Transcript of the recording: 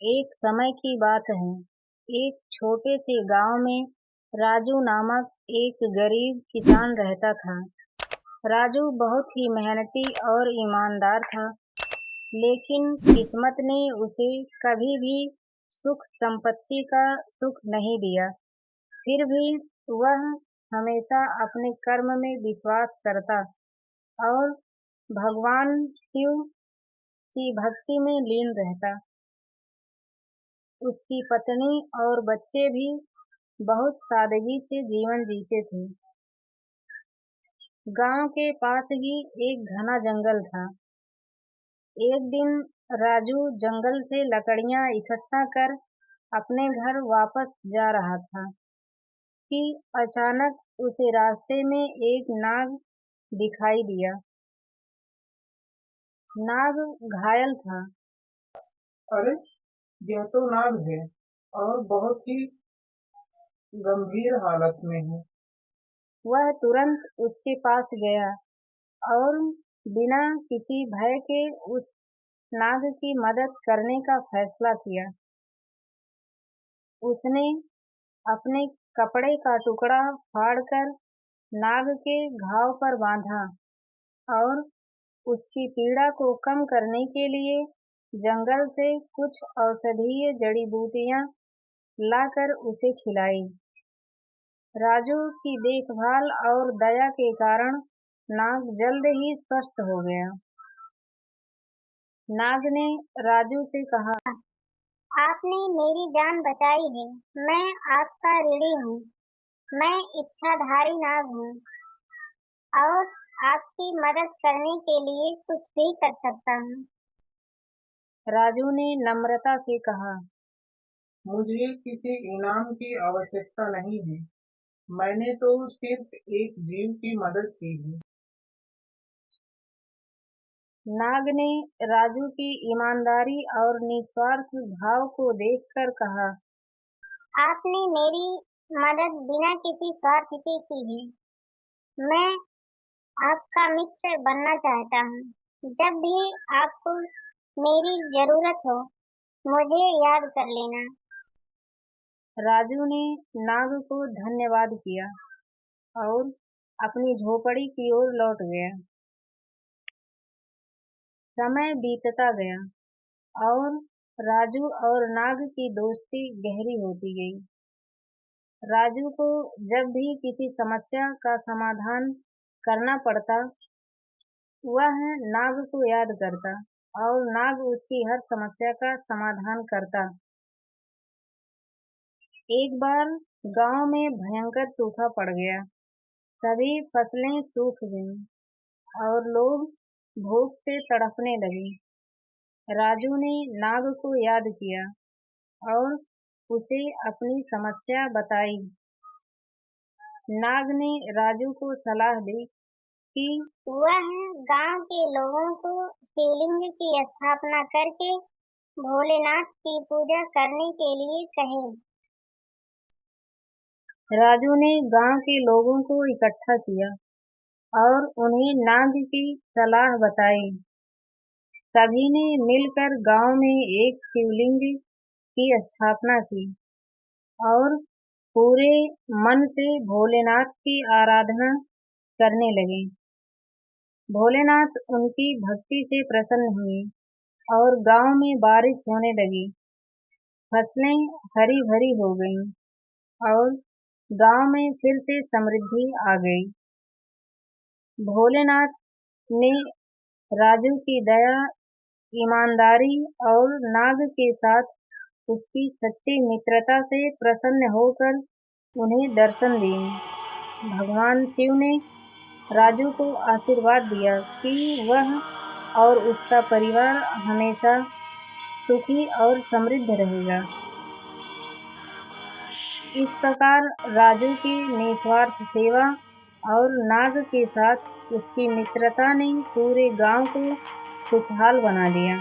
एक समय की बात है। एक छोटे से गांव में राजू नामक एक गरीब किसान रहता था। राजू बहुत ही मेहनती और ईमानदार था, लेकिन किस्मत ने उसे कभी भी सुख संपत्ति का सुख नहीं दिया। फिर भी वह हमेशा अपने कर्म में विश्वास करता और भगवान शिव की भक्ति में लीन रहता। उसकी पत्नी और बच्चे भी बहुत सादगी से जीवन जीते थे। गांव के पास ही एक घना जंगल था। एक दिन राजू जंगल से लकड़ियां इकट्ठा कर अपने घर वापस जा रहा था कि अचानक उसे रास्ते में एक नाग दिखाई दिया। नाग घायल था। अरे! यह तो नाग है और बहुत ही गंभीर हालत में है। वह तुरंत उसके पास गया और बिना किसी भय के उस नाग की मदद करने का फैसला किया। उसने अपने कपड़े का टुकड़ा फाड़कर नाग के घाव पर बांधा और उसकी पीड़ा को कम करने के लिए जंगल से कुछ औषधीय जड़ी बूटियां लाकर उसे खिलाई। राजू की देखभाल और दया के कारण नाग जल्द ही स्वस्थ हो गया। नाग ने राजू से कहा, आपने मेरी जान बचाई है। मैं आपका ऋणी हूँ। मैं इच्छाधारी नाग हूँ और आपकी मदद करने के लिए कुछ भी कर सकता हूँ। राजू ने नम्रता से कहा, मुझे किसी इनाम की आवश्यकता नहीं है। मैंने तो सिर्फ एक जीव की मदद की है। नाग ने राजू की ईमानदारी और निस्वार्थ भाव को देखकर कहा, आपने मेरी मदद बिना किसी स्वार्थ के की है। मैं आपका मित्र बनना चाहता हूँ। जब भी आपको मेरी जरूरत हो, मुझे याद कर लेना। राजू ने नाग को धन्यवाद किया और अपनी झोपड़ी की ओर लौट गया। समय बीतता गया और राजू और नाग की दोस्ती गहरी होती गई। राजू को जब भी किसी समस्या का समाधान करना पड़ता, वह नाग को याद करता और नाग उसकी हर समस्या का समाधान करता। एक बार गांव में भयंकर सूखा पड़ गया। सभी फसलें सूख गईं और लोग भूख से तड़पने लगे। राजू ने नाग को याद किया और उसे अपनी समस्या बताई। नाग ने राजू को सलाह दी कि वह गांव के लोगों को शिवलिंग की स्थापना करके भोलेनाथ की पूजा करने के लिए कहे। राजू ने गांव के लोगों को इकट्ठा किया और उन्हें नाग की सलाह बताई। सभी ने मिलकर गांव में एक शिवलिंग की स्थापना की और पूरे मन से भोलेनाथ की आराधना करने लगे। भोलेनाथ उनकी भक्ति से प्रसन्न हुए और गांव में बारिश होने लगी। फसलें हरी भरी हो गईं और गांव में फिर से समृद्धि आ गई। भोलेनाथ ने राजू की दया, ईमानदारी और नाग के साथ उसकी सच्ची मित्रता से प्रसन्न होकर उन्हें दर्शन दिए। भगवान शिव ने राजू को आशीर्वाद दिया कि वह और उसका परिवार हमेशा सुखी और समृद्ध रहेगा। इस प्रकार राजू की निस्वार्थ सेवा और नाग के साथ उसकी मित्रता ने पूरे गांव को खुशहाल बना दिया।